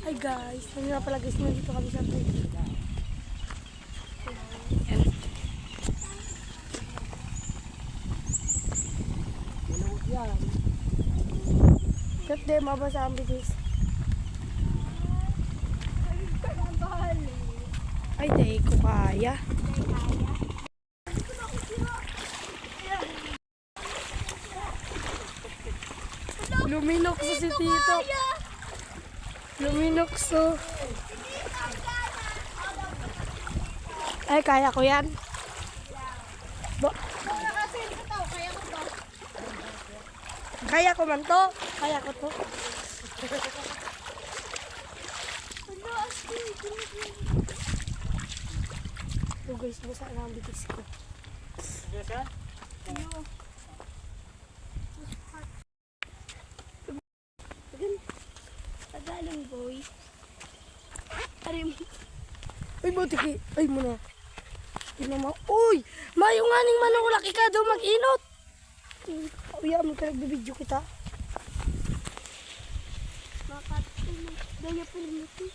Hi guys, ano nga pala guys, nandito kami sa bridge. Yan. Malawag yan. Kat di, mabasa ang bigis. Ay, di ko kaya. Luminokso si Tito. Luminokso. Ay, kaya ko yan. Kaya ko man to. Kaya ko to. So guys, basa na ang bitis ko. Tagalong boy. Arim. Uy, butiki. Ay, muna. Ino mo. Uy! Mayong aning manulaki ka daw mag-inot. Uy, amin ka nagbibidyo kita. Makatulog. Gaya po rin ito.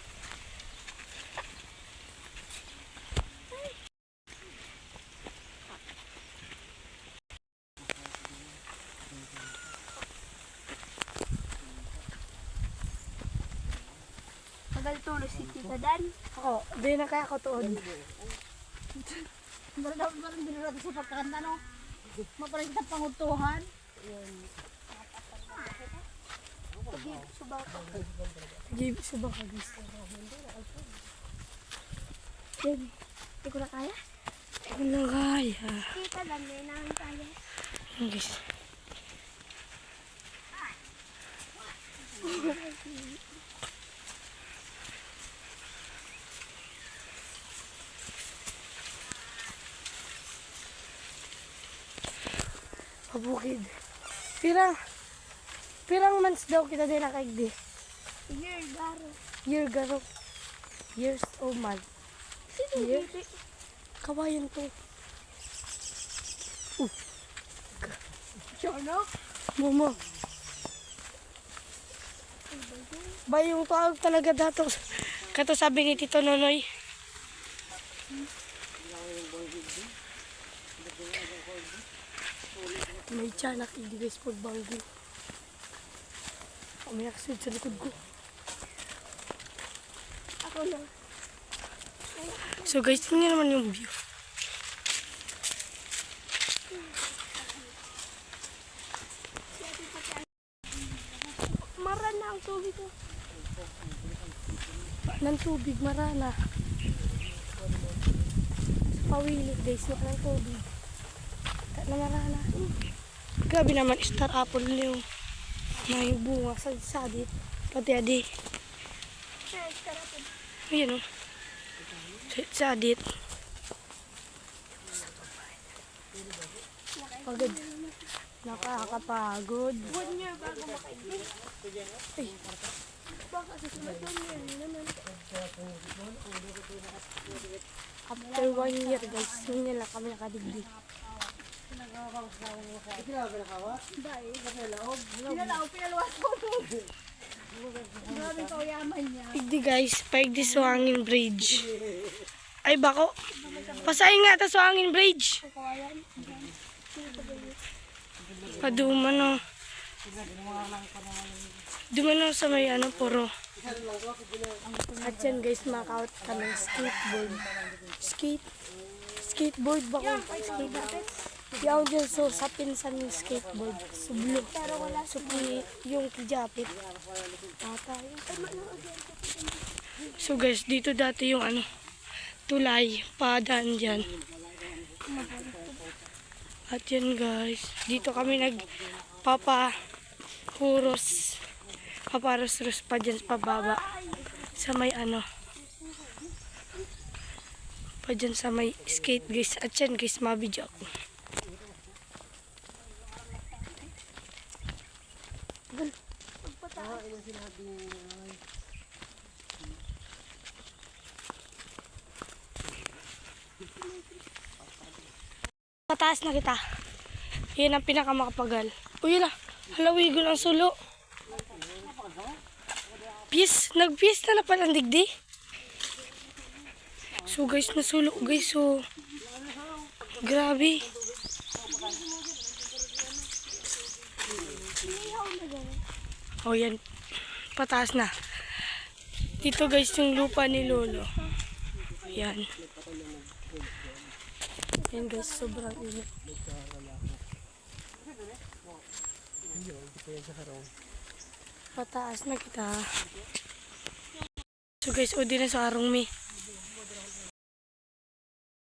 Tagal tulog si Tita Dan. Ako, di na kaya ko tuod. Parang binurado sa pagkakanta, no? Maparang kita pangutuhan. Give subak ka guys. Hindi ko na kaya. Ano kaya? Tita Dan, may naman kaya. Yan guys. Pabukid. Pirang months daw kita din nakaigdi. Year, garo. Year garo. Years o month. Sino Year? baby? Kawayan to. Chono? Mama. Ba yung tawag talaga dato. Kato sabi ni Tito Nonoy. May tiyanak hindi guys pagbanggo. May nakasunod sa likod ko. Ako lang. So guys, tingnan naman yung view. Mara na ang tubig ko. Ng tubig, marana. Pawilig guys, wala ng tubig. Na marana. Grabe naman, star apple yung may bunga sa sadit. Pati adi. Ayan o. Sadit. Pagod. Nakakapagod. 1 year bago makaigil. Ay, Baka susunod 1 year naman. after 1 year guys, hindi nila kami nakadigdi. Pinalawas ko. Maraming kauyaman niya. Pigdi guys, paigdi sa hangin bridge. Ay bako, pasahin nga ta sa hangin bridge. Kawayan. Padumano. Dumano sa may ano, puro. At yan guys, makakawat kami skateboard. Skateboard ba ko? Skateboard. Yaw dyan so sa pinsan yung skateboard. Sublo. Pero wala Supli yung kijapit. Tayo. So guys, dito dati yung ano, tulay, padaan dyan. At yan guys, dito kami paparos-ros pa dyan sa pababa. Sa may ano, pa dyan sa may skate guys. At yan guys, mabidyo ako. Pataas na kita. Yan ang pinakamakapagal. Uy, yun na. Halawigon ang sulo. Nagpiesta na pala ang digdi. So guys, nasulok guys. So, grabe. Oh yan, pataas na. Dito guys yung lupa ni Lolo. Yan. Yan guys, sobrang init. Pataas na kita. So guys, o din na sa arong mi.